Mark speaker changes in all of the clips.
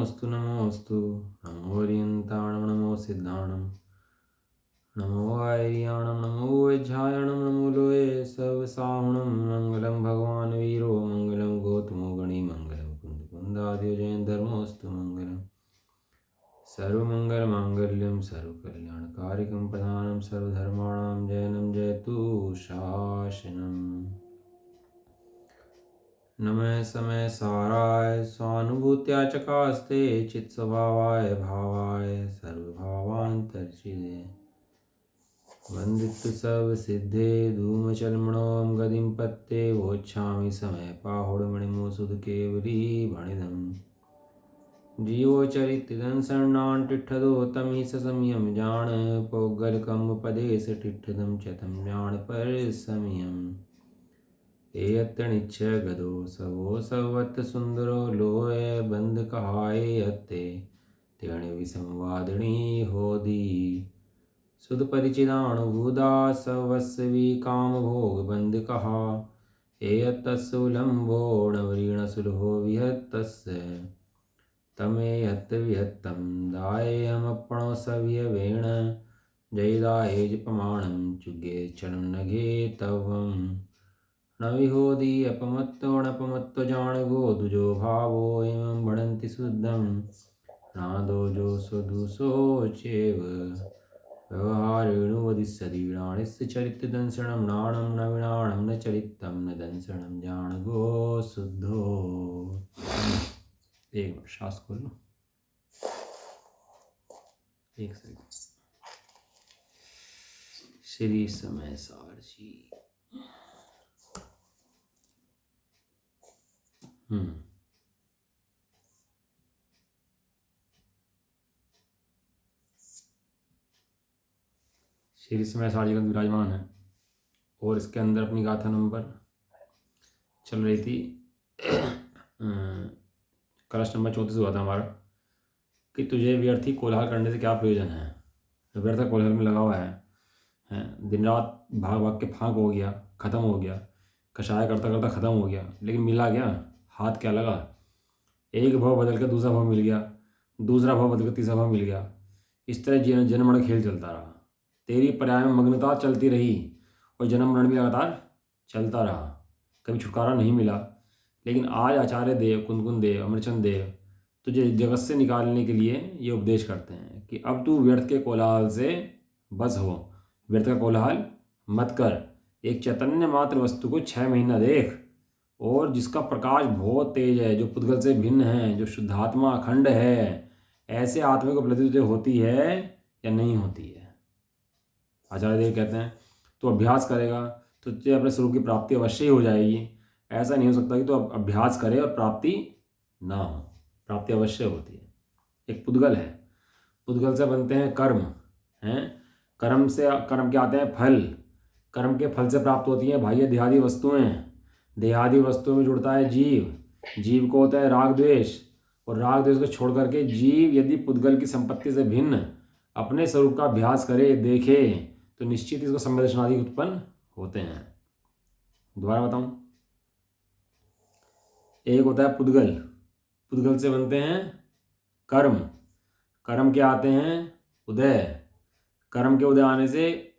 Speaker 1: नमोस्तु नमोस्तु। नमो रियंताणं नमो सिद्धाणं नमो आयर्याणं नमो वैज्झायणं नमो लोये सवसाहुणं। मंगलं भगवान् वीरो मंगलं गौतमो गणी मंगलं कुंदकुंदाद्यो जयं धर्मोऽस्तु मंगलम्। सर्वमंगलमांगल्यं सर्वकल्याणकारिकं प्रधानं सर्वधर्माणां जयनं जयतु शासनम्। नमः समय साराय स्वानुभूत्या चकास्ते चित्स्वभावाय भावाय सर्वभावान्तर्चिदे वन्दितु सर्वसिद्धे धूमचर्मणों गतिं पत्ते वोच्छामि समय पाहुडमणिमुसुधकेवली भणिदम्। जीवो चरितदं शरणान्तिष्ठतो तं हि ससंयम जान पौगलकं पदेश तिष्ठतं च तं जान परसंयम। एयत्र निच्छ गदो सवो सवत सुंदरो लोय बंद कहाय हत्ते तेण विसंवादिनी होदी सुध परिचिदानुभूदा सवस्वी काम भोग बंद कहा एयतसुलंबो नवरीण सुलहो विहत्तस्य तमेयत विहत्तं दायमपणो सव्यवेण जयदायेज प्रमाणं चुगे चरण नघे तवम्। न विहोदी अपमत्तो नपमत्तो जाणगो दुजो भावो एवं बढ़न्ति शुद्धं नादोजो स्वदुषो चेव व्यवहारेणु वदिष्यति वीणानिस्य चरितदंशनं नाणं न विणाणं न चरितं न दंशनं जाणगो शुद्धो। एक मिनट श्वास खोल लो, एक सेकंड। श्री समय सार जी। श्री समय सार जी का विराजमान है और इसके अंदर अपनी गाथा नंबर चल रही थी। कलश नंबर 34 हुआ था हमारा कि तुझे व्यर्थी कोलाहल करने से क्या प्रयोजन है। व्यर्थ कोलाहल में लगा हुआ है दिन रात भाग भाग के फांक हो गया, ख़त्म हो गया, कषाय करता करता ख़त्म हो गया, लेकिन मिला क्या, हाथ क्या लगा। एक भाव बदल के दूसरा भाव मिल गया, दूसरा भाव बदल के तीसरा भाव मिल गया। इस तरह जन्म मरण खेल चलता रहा। तेरी पर्याय में मग्नता चलती रही और जन्म मरण भी लगातार चलता रहा, कभी छुटकारा नहीं मिला। लेकिन आज आचार्य देव, कुंदकुंद देव, अमरचंद देव तुझे जगत से निकालने के लिए ये उपदेश करते हैं कि अब तू व्यर्थ के कोलाहल से बस हो, व्यर्थ का कोलाहल मत कर। एक चैतन्य मात्र वस्तु को 6 महीना देख और जिसका प्रकाश बहुत तेज है, जो पुद्गल से भिन्न है, जो शुद्धात्मा अखंड है, ऐसे आत्मा को उपलब्धि तुझे होती है या नहीं होती है। आचार्य देव कहते हैं तो अभ्यास करेगा तो तुझे अपने स्वरूप की प्राप्ति अवश्य ही हो जाएगी। ऐसा नहीं हो सकता कि तो अभ्यास करे और प्राप्ति ना हो, प्राप्ति अवश्य होती है। एक पुद्गल है, पुद्गल से बनते हैं कर्म हैं, कर्म के आते हैं फल, कर्म के फल से प्राप्त होती हैं बाह्य देहादि वस्तुएं, देहादि वस्तुओं में जुड़ता है जीव, जीव को होता है राग द्वेष, और राग द्वेष को छोड़ करके जीव यदि पुद्गल की संपत्ति से भिन्न अपने स्वरूप का अभ्यास करे, देखे, तो निश्चित इसको संवेदना आदि उत्पन्न होते हैं। दोबारा बताऊं, एक होता है पुद्गल, पुद्गल से बनते हैं कर्म, कर्म के आते हैं उदय, कर्म के उदय आने से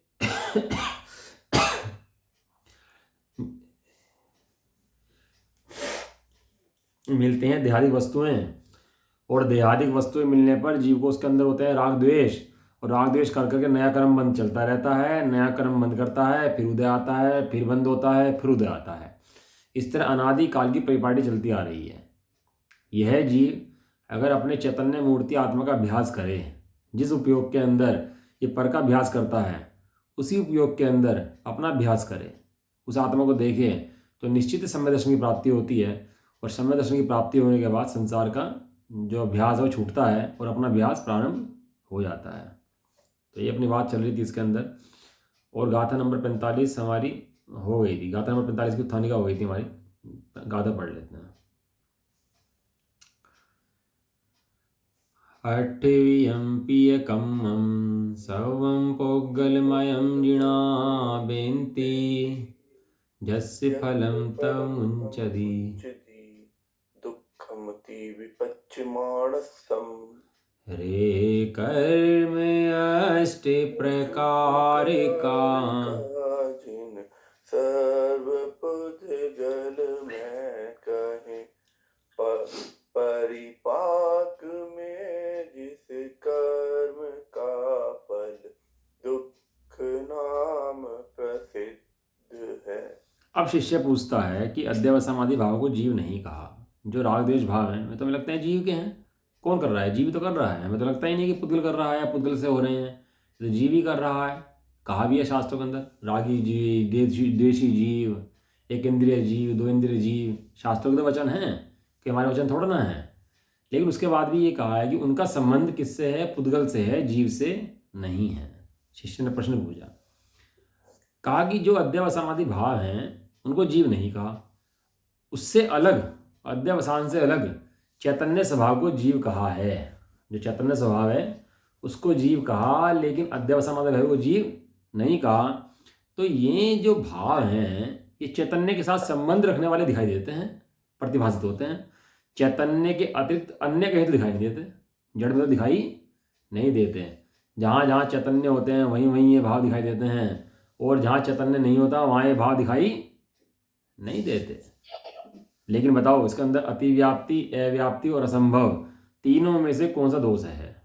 Speaker 1: मिलते हैं देहादिक वस्तुएं, और देहादिक वस्तुएं मिलने पर जीव को उसके अंदर होते हैं राग द्वेष, और राग द्वेष कर करके नया कर्म बंद चलता रहता है, नया कर्म बंद करता है, फिर उदय आता है, फिर बंद होता है, फिर उदय आता है। इस तरह अनादि काल की परिपाटी चलती आ रही है। यह जीव अगर अपने चैतन्य मूर्ति आत्मा का अभ्यास करे, जिस उपयोग के अंदर ये पर का अभ्यास करता है, उसी उपयोग के अंदर अपना अभ्यास करे, उस आत्मा को देखे, तो निश्चित समय दर्शन की प्राप्ति होती है। और समय दर्शन की प्राप्ति होने के बाद संसार का जो अभ्यास है वो छूटता है और अपना अभ्यास प्रारंभ हो जाता है। तो ये अपनी बात चल रही थी इसके अंदर। और गाथा नंबर 45 हमारी हो गई थी, गाथा नंबर 45 की उत्थानिका हो गई थी हमारी। गाथा पढ़ लेते हैं। अट्ठवियं पियकम्मं सर्वं पोग्गलमयं जिणा बेन्ति जस्य फलं तमुञ्चति
Speaker 2: दुःखमुति विपच्यते चिमाणसम
Speaker 1: रे कर्म अष्ट प्रकार का
Speaker 2: जिन सर्व पुद्गल में कहे परिपाक में जिस कर्म का फल दुख नाम प्रसिद्ध है।
Speaker 1: अब शिष्य पूछता है कि अध्यवसायवादी भाव को जीव नहीं कहा, जो राग द्वेष भाव है हमें तो लगता है जीव के हैं। कौन कर रहा है? जीव तो कर रहा है। हमें तो लगता ही नहीं कि पुद्गल कर रहा है या पुद्गल से हो रहे हैं, तो जीव ही कर रहा है। कहा भी है शास्त्रों के अंदर, रागी जीव, द्वेषी जीव, एक इंद्रिय जीव, दो इंद्रिय जीव। शास्त्रों के तो वचन हैं कि हमारे वचन थोड़ा ना है। लेकिन उसके बाद भी ये कहा है कि उनका संबंध किससे है? पुद्गल से है, जीव से नहीं है। शिष्य ने प्रश्न पूछा, कहा कि जो अध्यवसायवादी भाव हैं उनको जीव नहीं कहा, उससे अलग, अध्यवसान से अलग चैतन्य स्वभाव को जीव कहा है। जो चैतन्य स्वभाव है उसको जीव कहा, लेकिन अध्यवसायवादी भाव को जीव नहीं कहा। तो ये जो भाव हैं ये चैतन्य के साथ संबंध रखने वाले दिखाई देते हैं, प्रतिभाषित होते हैं। चैतन्य के अतिरिक्त अन्य कहीं तो दिखाई नहीं देते, जड़ में तो दिखाई नहीं देते। जहाँ जहाँ चैतन्य होते हैं वहीं वहीं ये भाव दिखाई देते हैं, और जहाँ चैतन्य नहीं होता वहाँ ये भाव दिखाई नहीं देते। लेकिन बताओ, इसके अंदर अतिव्याप्ति, अव्याप्ति और असंभव, तीनों में से कौन सा दोष है?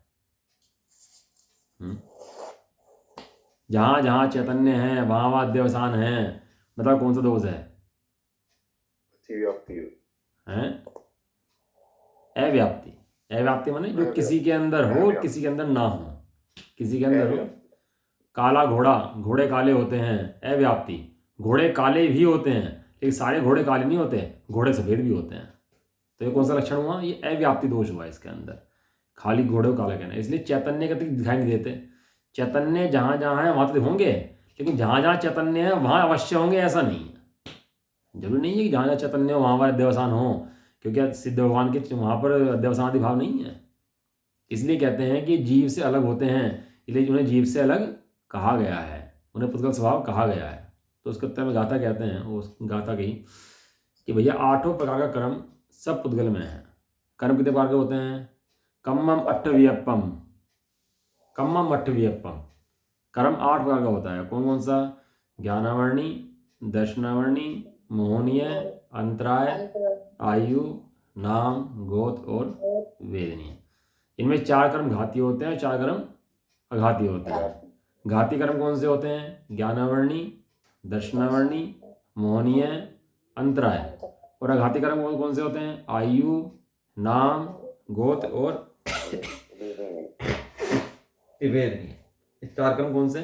Speaker 1: जहाँ जहाँ चैतन्य है वहाँ वहाँ अध्यवसान है, बताओ कौन सा दोष है?
Speaker 2: अतिव्याप्ति
Speaker 1: हैं? अव्याप्ति। अव्याप्ति माने जो किसी के अंदर हो और किसी के अंदर ना हो। किसी के अंदर हो, काला घोड़ा, घोड़े काले होते हैं, अव्याप्ति। घोड़े काले भी होते हैं लेकिन सारे घोड़े काले नहीं होते, घोड़े सफ़ेद भी होते हैं। तो ये कौन सा लक्षण हुआ? ये अव्याप्ति दोष हुआ इसके अंदर, खाली घोड़े को काला कहना। इसलिए चैतन्य का तो दिखाई नहीं देते। चैतन्य जहाँ जहाँ है वहाँ तो होंगे, लेकिन जहाँ जहाँ चैतन्य है वहाँ अवश्य होंगे ऐसा नहीं है। जरूरी नहीं है कि जहाँ जहाँ चैतन्य हो वहाँ वहाँ अध्यवसान हो, क्योंकि सिद्ध भगवान के वहाँ पर अध्यवसानादि भाव नहीं है। इसलिए कहते हैं कि जीव से अलग होते हैं, इसलिए उन्हें जीव से अलग कहा गया है, उन्हें पुद्गल स्वभाव कहा गया है। तो उसके उत्तर में गाथा कहते हैं, उस गाथा कही कि भैया 8 प्रकार का कर्म सब पुद्गल में है। कर्म कितने प्रकार के होते हैं? कम्मम अट्ठवियप्पम, कम्मम अट्ठवियप्पम। कर्म 8 प्रकार का होता है। कौन कौन सा? ज्ञानावर्णी, दर्शनावर्णी, मोहनीय, अंतराय, आयु, नाम, गोत्र और वेदनीय। इनमें 4 कर्म घाती होते हैं, 4 कर्म अघाती होते हैं। घाती कर्म कौन से होते हैं? ज्ञानावर्णी, दर्शनावर्णी, मोहनीय, अंतराय। और अघाती कर्म कौन कौन से होते हैं? आयु, नाम, गोत्र और वेदनीय। ये 4 कर्म कौन से?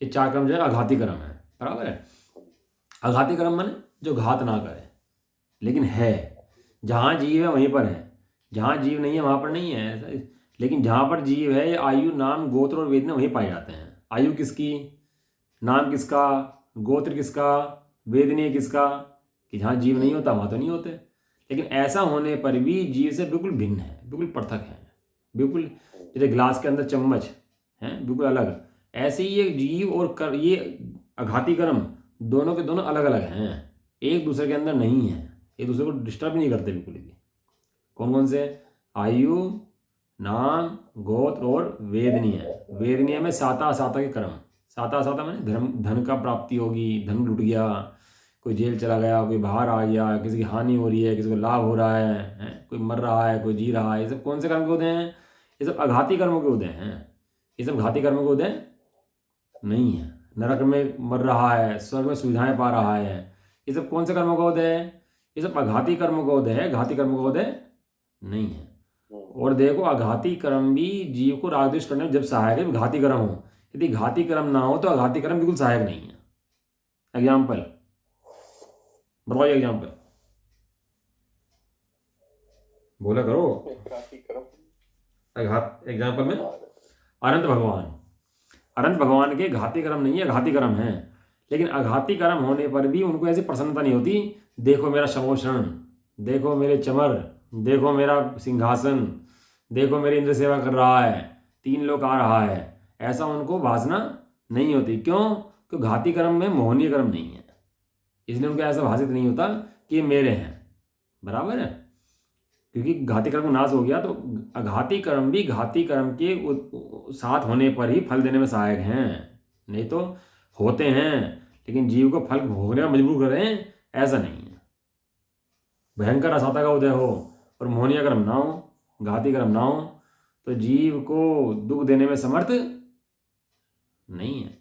Speaker 1: ये 4 कर्म जो है अघाती कर्म है, बराबर है। अघाती कर्म माने जो घात ना करे, लेकिन है। जहाँ जीव है वहीं पर है, जहाँ जीव नहीं है वहाँ पर नहीं है ऐसा। लेकिन जहाँ पर जीव है ये आयु, नाम, गोत्र और वेदना वहीं पाए जाते हैं। आयु किसकी, नाम किसका, गोत्र किसका, वेदनीय किसका? कि जहाँ जीव नहीं होता वहाँ तो नहीं होते। लेकिन ऐसा होने पर भी जीव से बिल्कुल भिन्न है, बिल्कुल पृथक है, बिल्कुल जैसे ग्लास के अंदर चम्मच है, बिल्कुल अलग। ऐसे ही ये जीव और ये अघाती कर्म दोनों के दोनों अलग अलग हैं, एक दूसरे के अंदर नहीं है, एक दूसरे को डिस्टर्ब नहीं करते बिल्कुल भी। कौन कौन से? आयु, नाम, गोत्र और वेदनीय। वेदनीय में साता असाता के कर्म। साता असाता में धन का प्राप्ति होगी, धन लुट गया, कोई जेल चला गया, कोई बाहर आ गया, किसी की हानि हो रही है, किसी को लाभ हो रहा है, कोई मर रहा है, कोई जी रहा है। ये सब कौन से कर्म के उदय हैं? ये सब अघाती कर्मों के उदय हैं। ये सब घाती कर्मों के उदय नहीं है। नरक में मर रहा है, स्वर्ग में सुविधाएं पा रहा है, ये सब कौन से कर्मों का उदय है? ये सब अघाती कर्मों का उदय है, घाती कर्मों का उदय नहीं है। और देखो, अघाती कर्म भी जीव को राग द्वेष करने में जब सहायक है, घाती कर्म हो। यदि घाती कर्म ना हो तो अघाती कर्म बिल्कुल सहायक नहीं है। एग्जाम्पल बताओ, एग्जाम्पल बोला करो। एग्जाम्पल में अनंत भगवान, अनंत भगवान के घाती कर्म नहीं है, घाती कर्म है। लेकिन अघाती कर्म होने पर भी उनको ऐसी प्रसन्नता नहीं होती, देखो मेरा शमोषण, देखो मेरे चमर, देखो मेरा सिंहासन, देखो मेरी इंद्र सेवा कर रहा है, 3 लोग आ रहा है। ऐसा उनको भासना नहीं होती। क्यों? क्योंकि घाती कर्म में मोहनीय कर्म नहीं है, इसलिए उनको ऐसा भाषित नहीं होता कि ये मेरे हैं, बराबर है। क्योंकि घाती कर्म का नाश हो गया तो अघाती कर्म भी घाती कर्म के साथ होने पर ही फल देने में सहायक हैं, नहीं तो होते हैं लेकिन जीव को फल भोगने में मजबूर करें ऐसा नहीं है। भयंकर असाता का उदय हो और मोहनीय कर्म ना हो, घाती कर्म ना हो, तो जीव को दुख देने में समर्थ नहीं है।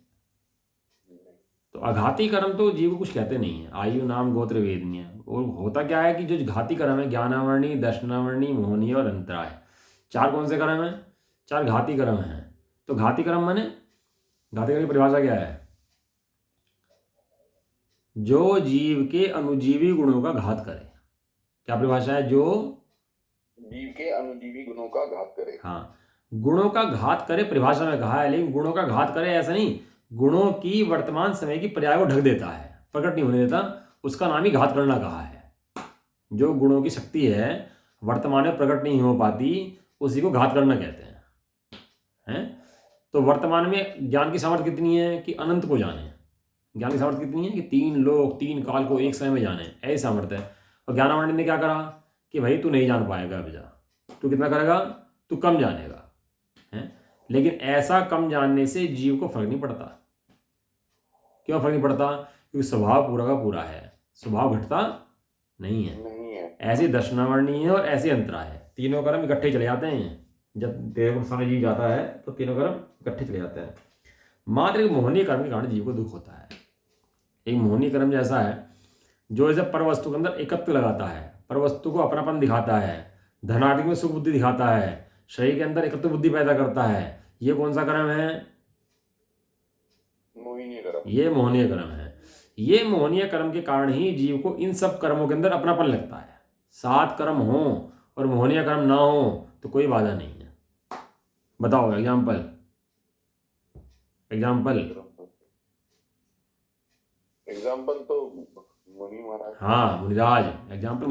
Speaker 1: तो अघाती कर्म तो जीव को कुछ कहते नहीं है, आयु नाम गोत्र वेदनीय। और होता क्या है कि जो घाती कर्म है, ज्ञानावर्णी, दर्शनावर्णी, मोहनीय और अंतराय, 4 कौन से कर्म है? 4 घाती कर्म हैं। तो घाती कर्म माने, घाती कर्म की परिभाषा क्या है? जो जीव के अनुजीवी गुणों का घात करे। क्या परिभाषा है? जो
Speaker 2: जीव के अनुजीवी गुणों का घात करे।
Speaker 1: हाँ, गुणों का घात करे परिभाषा में कहा है, लेकिन गुणों का घात करे ऐसा नहीं, गुणों की वर्तमान समय की पर्याय को ढक देता है, प्रकट नहीं होने देता, उसका नाम ही घात करना कहा है। जो गुणों की शक्ति है वर्तमान में प्रकट नहीं हो पाती, उसी को घात करना कहते हैं। तो वर्तमान में ज्ञान की सामर्थ्य कितनी है कि अनंत को जाने। ज्ञान की सामर्थ्य कितनी है कि 3 लोक 3 काल को एक समय में जाने, ऐसी सामर्थ्य है। और ज्ञानावर्णी ने क्या करा कि भाई तू नहीं जान पाएगा, अब जा, तू कितना करेगा, तू कम जानेगा है। लेकिन ऐसा कम जानने से जीव को फर्क नहीं पड़ता। क्यों फर्क नहीं पड़ता? क्योंकि स्वभाव पूरा का पूरा है, स्वभाव घटता नहीं है। ऐसी दर्शनावर्णी है और ऐसी अंतरा है, तीनों कर्म इकट्ठे चले जाते हैं। जब देव समय जीव जाता है तो तीनों कर्म इकट्ठे चले जाते हैं। मात्र एक मोहनीय कर्म के कारण जीव को दुख होता है। एक मोहनीय कर्म जैसा है जो इसे पर वस्तु के अंदर एकत्व लगाता है, पर वस्तु को अपनापन दिखाता है, धनादि में सुख बुद्धि दिखाता है, शरीर के अंदर एकत्व बुद्धि पैदा करता है। ये कौन सा कर्म है?
Speaker 2: मोहिनीय कर्म।
Speaker 1: ये मोहनीय कर्म है। ये मोहनीय कर्म के कारण ही जीव को इन सब कर्मों के अंदर अपनापन लगता है। 7 कर्म हो और मोहनीय कर्म ना हो तो कोई बाधा नहीं है। बताओ एग्जाम्पल।
Speaker 2: एग्जाम्पल तो मुनि महाराज।
Speaker 1: हाँ, मुनिराज। एग्जाम्पल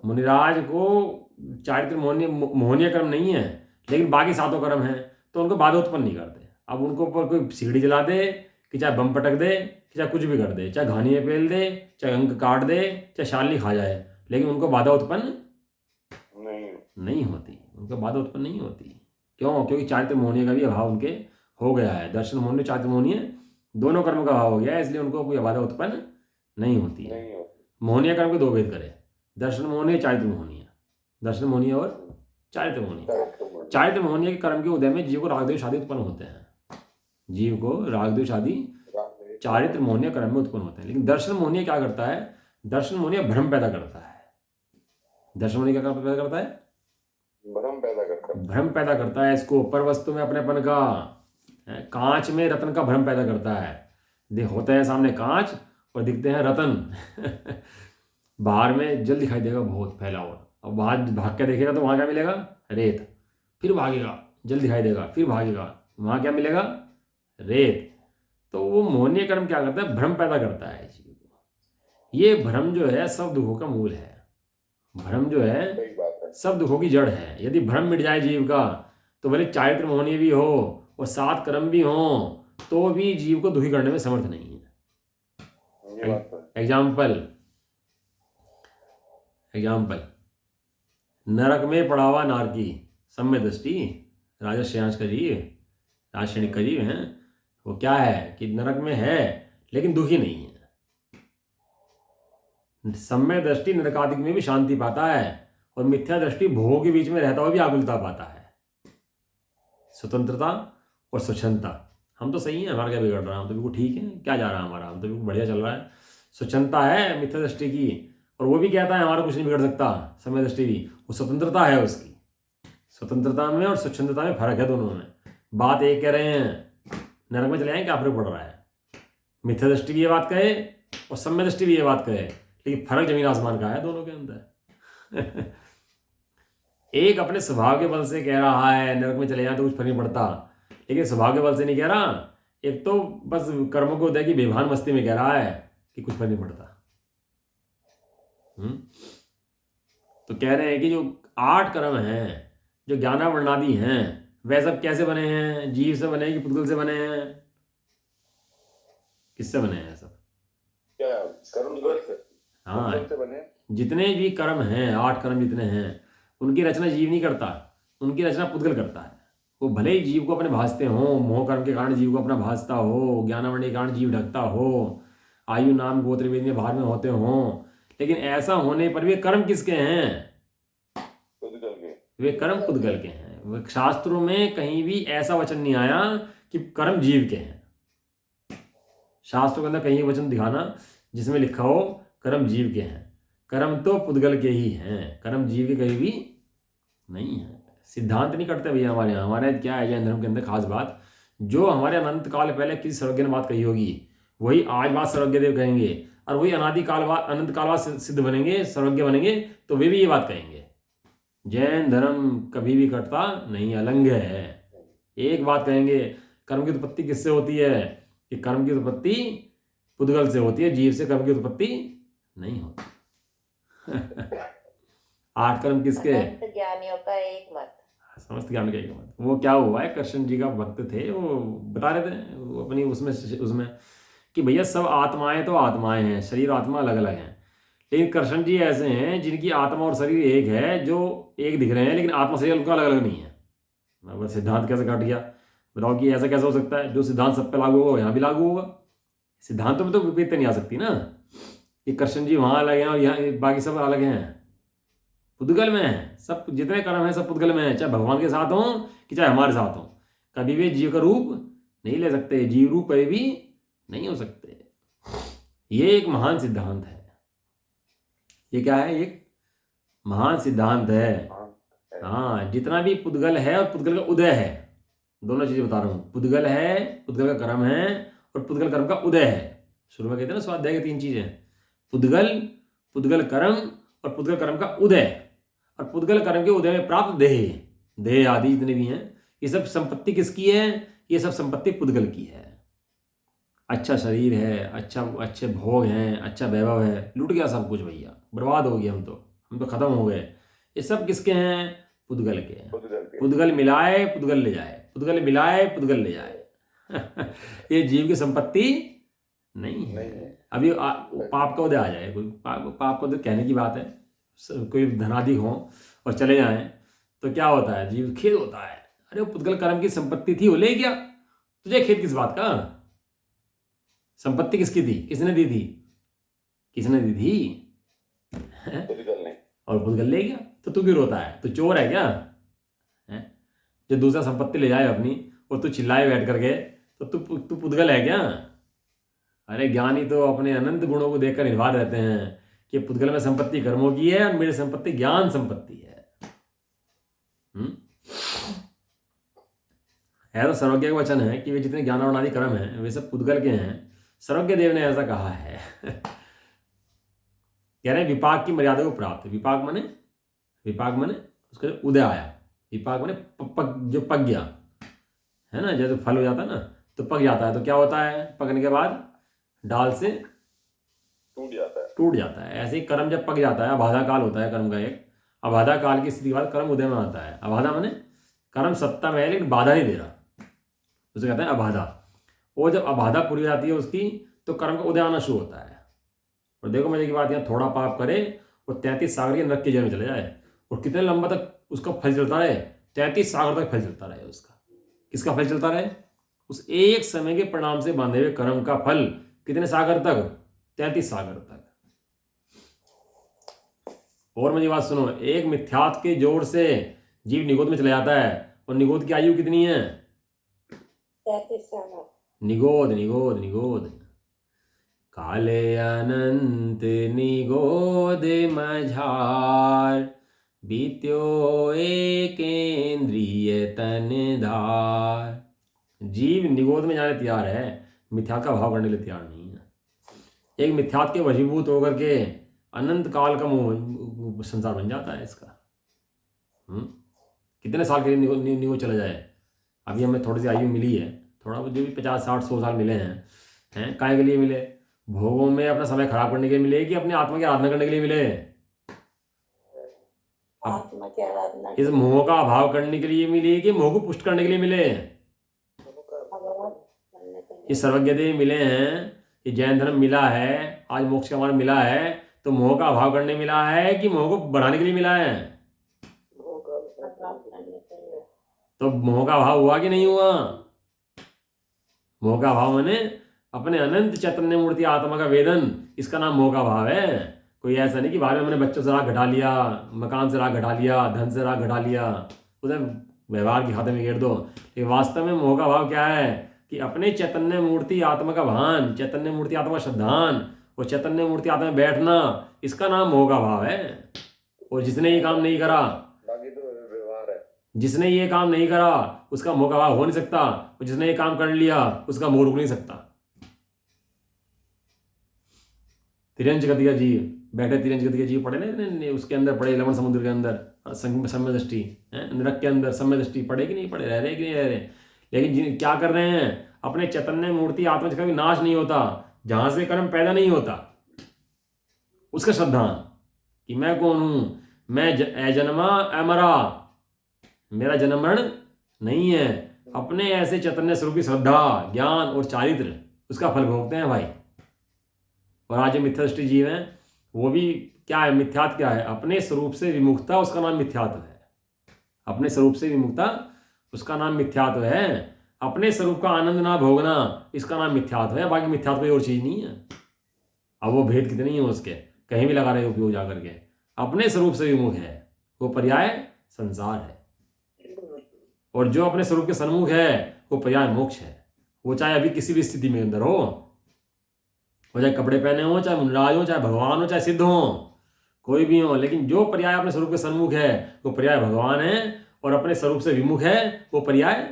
Speaker 1: मुनिराज को चारित्र मोहनीय कर्म नहीं है, लेकिन बाकी 7 कर्म हैं, तो उनको बाधा उत्पन्न नहीं करते। अब उनको ऊपर कोई सीढ़ी जला दे कि चाहे बम पटक दे कि चाहे कुछ भी कर दे, चाहे घानियाँ पेल दे, चाहे अंक काट दे, चाहे शालिनी खा जाए, लेकिन उनको बाधा उत्पन्न नहीं होती। उनको बाधा उत्पन्न नहीं होती। क्यों? क्योंकि चारित्र मोहनीय का भी अभाव उनके हो गया है। दर्शन मोहनीय, चारित्र मोहनीय दोनों कर्म का अभाव हो गया है, इसलिए उनको कोई बाधा उत्पन्न नहीं होती है। मोहनीय कर्म के 2 भेद करे, दर्शन मोहनीय, चारित्र मोहनीय। दर्शन मोहनीय और चारित्र मोहनीय। चारित्र मोहनीय के कर्म के उदय में जीव को रागद्वेष आदि उत्पन्न होते हैं। जीव को रागद्वेष आदि चारित्र मोहनीय कर्म में उत्पन्न होते हैं। लेकिन दर्शन मोहनीय क्या करता है? दर्शन मोहनीय भ्रम पैदा करता है। दर्शन मोहनीय क्या पैदा करता है? भ्रम पैदा करता है। इसको पर वस्तु में अपनेपन का, कांच में रत्न का भ्रम पैदा करता है। होते हैं सामने कांच और दिखते हैं रतन बाहर में जल दिखाई देगा बहुत फैला हुआ, और बाहर भाग के देखेगा तो वहाँ क्या मिलेगा? रेत। फिर भागेगा, जल दिखाई देगा, फिर भागेगा, वहाँ क्या मिलेगा? रेत। तो वो मोहनीय कर्म क्या करता है? भ्रम पैदा करता है जीव को। ये भ्रम जो है सब दुखों का मूल है। भ्रम जो है सब दुखों की जड़ है। यदि भ्रम मिट जाए जीव का तो भले चारित्र मोहनीय भी हो और 7 कर्म भी हो तो भी जीव को दुखी करने में समर्थ नहीं है। एग्जाम्पल नरक में पड़ा हुआ नारकी, सम्य दृष्टि, राजश्रेयांश का जीव, राजश्रेणी का जीव है, वो क्या है कि नरक में है लेकिन दुखी नहीं है। सम्य दृष्टि नरकादिक में भी शांति पाता है और मिथ्या दृष्टि भोगों के बीच में रहता हुआ भी आकुलता पाता है। स्वतंत्रता और स्वच्छंदता। हम तो सही है, हमारा क्या बिगड़ रहा है? हम तो बिल्कुल ठीक है, क्या जा रहा है हमारा? हम तो बिल्कुल बढ़िया चल रहा है। स्वच्छंदता है मिथ्या दृष्टि की, और वो भी कहता है हमारा कुछ नहीं बिगड़ सकता। समय दृष्टि भी, वो स्वतंत्रता है उसकी। स्वतंत्रता में और स्वच्छंदता में फर्क है दोनों में। बात एक कह रहे हैं, नरक में चले जाएं, क्या फर्क पड़ रहा है? मिथ्या दृष्टि भी ये बात कहे और सम्य दृष्टि भी ये बात कहे, लेकिन फर्क जमीन आसमान का है दोनों के अंदर एक अपने स्वभाव के बल से कह रहा है नरक में चले जाए तो कुछ फर्क नहीं पड़ता, लेकिन स्वभाव के बल से नहीं कह रहा। एक तो बस कर्मों को उदय की बेभान मस्ती में कह रहा है कि कुछ फर्क नहीं पड़ता। तो कह रहे हैं कि जो 8 कर्म हैं, जो ज्ञानावर्णादि हैं, वह सब कैसे बने हैं? जीव से बने कि पुद्गल से बने हैं? किससे बने हैं सब?
Speaker 2: क्या कर्म से?
Speaker 1: हाँ,
Speaker 2: से बने।
Speaker 1: जितने भी कर्म हैं, 8 कर्म जितने हैं, उनकी रचना जीव नहीं करता, उनकी रचना पुद्गल करता है। वो भले ही जीव को अपने भासते हों, मोह कर्म के कारण जीव को अपना भासता हो, ज्ञानावरण के कारण जीव ढकता हो, आयु नाम गोत्र वेद में भार में होते हों, लेकिन ऐसा होने पर भी कर्म किसके हैं?
Speaker 2: पुद्गल के।
Speaker 1: वे कर्म पुद्गल के हैं। वे शास्त्रों में कहीं भी ऐसा वचन नहीं आया कि कर्म जीव के हैं। शास्त्रों के अंदर कहीं वचन दिखाना जिसमें लिखा हो कर्म जीव के हैं। कर्म तो पुद्गल के ही हैं, कर्म जीव के कहीं भी नहीं है। सिद्धांत नहीं करते भैया हमारे यहाँ। हमारे क्या है जैन धर्म के अंदर खास बात, जो हमारे अनंत काल पहले किसी सर्वज्ञ ने बात कही होगी, वही आज बात सर्वज्ञ देव कहेंगे, और वही अनादि काल बाद अनंत काल बाद सिद्ध बनेंगे, सर्वज्ञ बनेंगे, तो वे भी ये बात कहेंगे। जैन धर्म कभी भी कटता नहीं, अलंग है। एक बात कहेंगे, कर्म की उत्पत्ति किससे होती है? कि कर्म की उत्पत्ति पुद्गल से होती है, जीव से कर्म की उत्पत्ति नहीं होती। 8 कर्म किसके?
Speaker 3: अनंत ज्ञानियों का एक मत।
Speaker 1: समस्त ज्ञान का एक मत। वो क्या हुआ है, कृष्ण जी का भक्त थे, वो बता रहे थे वो अपनी उसमें कि भैया सब आत्माएं तो आत्माएं हैं, शरीर आत्मा अलग अलग हैं, लेकिन कृष्ण जी ऐसे हैं जिनकी आत्मा और शरीर एक है, जो एक दिख रहे हैं, लेकिन आत्मा शरीर उनका अलग अलग नहीं है। अब सिद्धांत कैसे काट गया? बताओ कि ऐसा कैसे हो सकता है? जो सिद्धांत सब पे लागू होगा यहाँ भी लागू होगा। सिद्धांतों में तो विपरीतता नहीं आ सकती ना, कि कृष्ण जी वहाँ अलग हैं और यहाँ बाकी सब अलग हैं। पुद्गल में है सब, जितने कर्म हैं सब पुद्गल में है, चाहे भगवान के साथ हों कि चाहे हमारे साथ हों। कभी भी जीव का रूप नहीं ले सकते, जीव रूप कभी भी नहीं हो सकते। ये एक महान सिद्धांत है। ये क्या है? एक महान सिद्धांत है। हाँ, जितना भी पुद्गल है और पुद्गल का उदय है, दोनों चीजें बता रहा हूँ। पुद्गल है, पुद्गल का कर्म है, और पुद्गल कर्म का उदय है। शुरू में कहते हैं ना स्वाध्याय की 3 चीजें, पुद्गल, पुद्गल कर्म और पुद्गल कर्म का उदय। और पुद्गल कर्म के उदय में प्राप्त देह आदि जितने भी हैं, ये सब संपत्ति किसकी है? ये सब संपत्ति पुद्गल की है। अच्छा शरीर है, अच्छे भोग हैं, अच्छा वैभव है, लुट गया सब कुछ भैया, बर्बाद हो गए हम तो खत्म हो गए। ये सब किसके हैं? पुद्गल के हैं। पुद्गल मिलाए पुद्गल ले जाए, पुद्गल मिलाए पुद्गल ले जाए। ये जीव की संपत्ति नहीं है। अभी पाप का उदय आ जाए, कोई पाप का उदय कहने की बात है, कोई धनाधिक हो और चले जाएं तो क्या होता है? जीव खेद होता है, अरे वो पुद्गल कर्म की संपत्ति थी, वो ले गया, तुझे खेद किस बात का? संपत्ति किसकी थी? किसने दी थी? किसने दी थी?
Speaker 2: पुद्गल ने।
Speaker 1: और पुद्गल ले गया, तो तू क्यों रोता है? तू चोर है क्या? जो दूसरा संपत्ति ले जाए अपनी और तू चिल्लाए बैठ करके, तो तू पुद्गल है क्या? अरे ज्ञानी तो अपने अनंत गुणों को देखकर निर्भर रहते हैं कि पुद्गल में संपत्ति कर्मों की है और मेरी संपत्ति ज्ञान संपत्ति है। तो सर्वज्ञ का वचन है कि वे जितने ज्ञान आदि कर्म हैं वे सब पुद्गल के हैं। सर्वज्ञ देव ने ऐसा कहा है। कह रहे हैं विपाक की मर्यादा को प्राप्त। विपाक माने उसका जो उदय आया। विपाक माने जो पक गया है ना, जैसे फल हो जाता है ना तो पक जाता है, तो क्या होता है? पकने के बाद डाल से टूट जाता है। ऐसे ही कर्म जब पक जाता है, अबाधा काल होता है कर्म का एक, अबाधा काल की स्थिति के बाद कर्म उदय में आता है। अबाधा माने कर्म सत्ता में है लेकिन बाधा नहीं दे रहा, उसे कहते हैं अबाधा। वो जब अबाधा पूरी हो जाती है उसकी, तो कर्म का उदय आना शुरू होता है। और देखो मजे की बात, यहाँ थोड़ा पाप करे वो 33 सागर के नरक के जेल में चले जाए, और कितने लंबा तक उसका फल चलता रहे? 33 सागर तक फल चलता रहे उसका। किसका फल चलता रहे? उस एक समय के परिणाम से बांधे हुए कर्म का फल कितने सागर तक? 33 सागर तक। और मुझे बात सुनो, एक मिथ्यात्व के जोर से जीव निगोद में चला जाता है, और निगोद की आयु कितनी है?
Speaker 3: 33 साल।
Speaker 1: निगोद काले अनंत निगोद मझार, बीत्यो एकेंद्रिय तनधार। जीव निगोद में जाने तैयार है, मिथ्यात्व का भाव करने के लिए तैयार नहीं है। एक मिथ्यात्व के वशीभूत होकर के अनंत काल का संसार बन जाता है इसका। कितने साल के लिए निगोद चला जाए? अभी हमें थोड़ी सी आयु मिली है, थोड़ा जो भी 50, 60, 100 साल मिले हैं काय के लिए मिले? भोगों में अपना समय खराब करने के लिए मिले कि अपने आत्मा की आराधना करने के लिए मिले?
Speaker 3: आत्मा की आराधना।
Speaker 1: इस मोह का अभाव करने के लिए मिले कि मोह को पुष्ट करने के लिए मिले? ये सर्वज्ञ देव मिले हैं, ये जैन धर्म मिला है, आज मोक्ष का मार्ग मिला है, तो मोह का अभाव करने मिला है कि मोह को बढ़ाने के लिए मिला है? तो मोह का अभाव हुआ कि नहीं हुआ? मोह का अभाव माने अपने अनंत चैतन्य मूर्ति आत्मा का वेदन, इसका नाम मोह का अभाव है। कोई ऐसा नहीं कि बाद में हमने बच्चों से राग घटा लिया, मकान से राग घटा लिया, धन से राग घटा लिया, उधर व्यवहार के खाते में गिर दो। लेकिन वास्तव में मोह का अभाव क्या है कि अपने चैतन्य मूर्ति आत्मा का भान, चैतन्य मूर्ति आत्मा का श्रद्धान और चैतन्य मूर्ति आत्मा में बैठना, इसका नाम मोह का अभाव है। और जिसने ये काम नहीं करा,
Speaker 2: बाकी तो व्यवहार है।
Speaker 1: जिसने ये काम नहीं करा उसका मोह का अभाव हो नहीं सकता, और जिसने ये काम कर लिया उसका मोह रुक नहीं सकता। तिरंज गति का जीव बैठे, तिरंज गति का जीव पड़े ना उसके अंदर पड़े, लवण समुद्र के अंदर सम्य दृष्टि, नरक के अंदर सम्य दृष्टि पड़े कि नहीं पड़े, रह रहे कि नहीं रह रहे। लेकिन क्या कर रहे हैं, अपने चैतन्य मूर्ति आत्मा का कभी नाश नहीं होता, जहां से कर्म पैदा नहीं होता उसका श्रद्धान कि मैं कौन हूं, मैं अजन्मा अमरा, मेरा जन्म मरण नहीं है। अपने ऐसे चैतन्य स्वरूप की श्रद्धा, ज्ञान और चारित्र, उसका फल भोगते हैं भाई। और आज जो मिथ्या दृष्टि जीव हैं वो भी क्या है, मिथ्यात्व क्या है, अपने स्वरूप से विमुक्ता, उसका नाम मिथ्यात्व है। अपने स्वरूप से विमुक्ता, उसका नाम मिथ्यात्व है। अपने स्वरूप का आनंद ना भोगना, इसका नाम मिथ्यात्व है। बाकी मिथ्यात्व कोई और चीज नहीं है। अब वो भेद कितने ही है उसके, कहीं भी लगा रहे उपयोग जा करके। अपने स्वरूप से विमुख है वो पर्याय संसार है, और जो अपने स्वरूप के सन्मुख है वो पर्याय मोक्ष है। वो चाहे अभी किसी भी स्थिति में अंदर हो, चाहे कपड़े पहने हो, चाहे मुनराज हो, चाहे भगवान हो, चाहे सिद्ध हो, कोई भी हो, लेकिन जो पर्याय अपने स्वरूप के सन्मुख है वो पर्याय भगवान है, और अपने स्वरूप से विमुख है वो पर्याय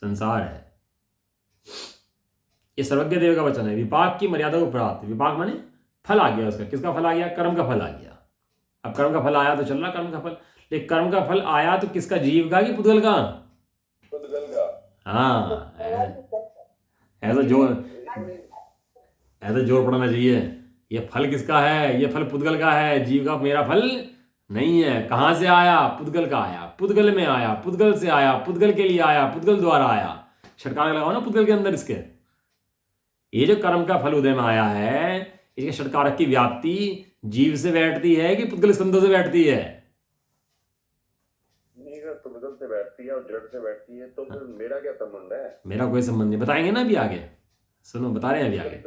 Speaker 1: संसार है। ये सर्वज्ञ देव का वचन है। विपाक की मर्यादा को प्राप्त, विपाक माने फल आ गया उसका। किसका फल आ गया? कर्म का फल आ गया। अब कर्म का फल आया तो चल रहा कर्म का फल, लेकिन कर्म का फल आया तो किसका? जीव का कि पुद्गल का?
Speaker 2: पुद्गल का।
Speaker 1: हाँ, ऐसा जोर पड़ना चाहिए। ये फल किसका है? ये फल पुद्गल का है, जीव का मेरा फल नहीं है। कहां से आया? पुद्गल का आया, पुद्गल में आया, पुद्गल से आया, पुद्गल के लिए आया, पुद्गल द्वारा आया। षटकार लगाओ ना पुद्गल के अंदर इसके। ये जो कर्म का फल उदय में आया है, इसके षटकारक की व्याप्ति जीव से बैठती है कि पुद्गल स्कंधों से बैठती है?
Speaker 2: पुद्गल से बैठती है और जड़ से बैठती है, तो फिर मेरा क्या संबंध है?
Speaker 1: मेरा कोई संबंध नहीं। बताएंगे ना अभी आगे, सुनो बता रहे हैं अभी आगे।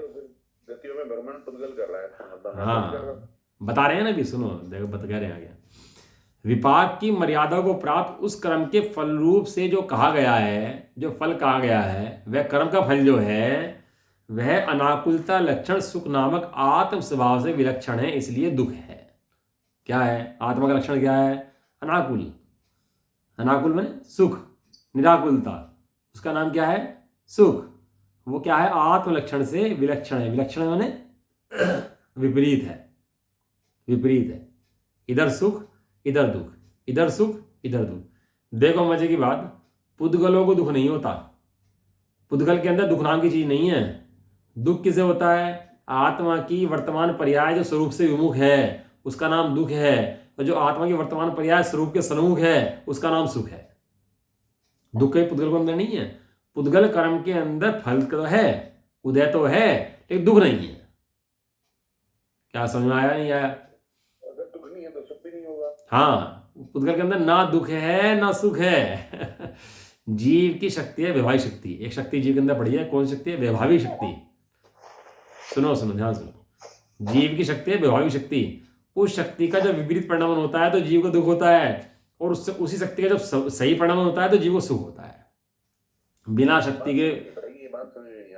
Speaker 2: गतियों में भ्रमण पुद्गल कर रहा है।
Speaker 1: हाँ बता रहे हैं ना अभी, सुनो देखो बता कह रहे हैं आगे। विपाक की मर्यादा को प्राप्त उस कर्म के फल रूप से जो कहा गया है, जो फल कहा गया है, वह कर्म का फल जो है वह अनाकुलता लक्षण सुख नामक आत्म स्वभाव से विलक्षण है, इसलिए दुख है। क्या है आत्मा का लक्षण? क्या है? अनाकुल। अनाकुल माने सुख, निराकुलता, उसका नाम क्या है? सुख। वो क्या है? आत्म लक्षण से विलक्षण है। विलक्षण माने विपरीत है, विपरीत है। इधर सुख इधर दुख, इधर सुख इधर दुख। देखो मजे की बात, पुद्गलों को दुख नहीं होता। पुद्गल के अंदर दुख नाम की चीज नहीं है। दुख किसे होता है? आत्मा की वर्तमान पर्याय जो स्वरूप से विमुख है उसका नाम दुख है, और जो आत्मा की वर्तमान पर्याय स्वरूप के सन्मुख है उसका नाम सुख है। दुख के पुद्गल के अंदर नहीं है। पुद्गल कर्म के अंदर फल तो है, उदय तो है, लेकिन दुख नहीं है। क्या समझ में आया? नहीं आया?
Speaker 2: अगर दुख नहीं है तो सुख भी नहीं होगा।
Speaker 1: हाँ, पुद्गल के अंदर ना दुख है ना सुख है। जीव की शक्ति है वैभाविक शक्ति। एक शक्ति जीव के अंदर पड़ी है, कौन शक्ति है? वैभाविक शक्ति। सुनो सुनो ध्यान सुनो, जीव की शक्ति है वैभाविक शक्ति। उस शक्ति का जब विपरीत परिणाम होता है तो जीव को दुख होता है, और उससे उसी शक्ति का जब सही परिणाम होता है तो जीव को सुख होता है। बिना शक्ति के,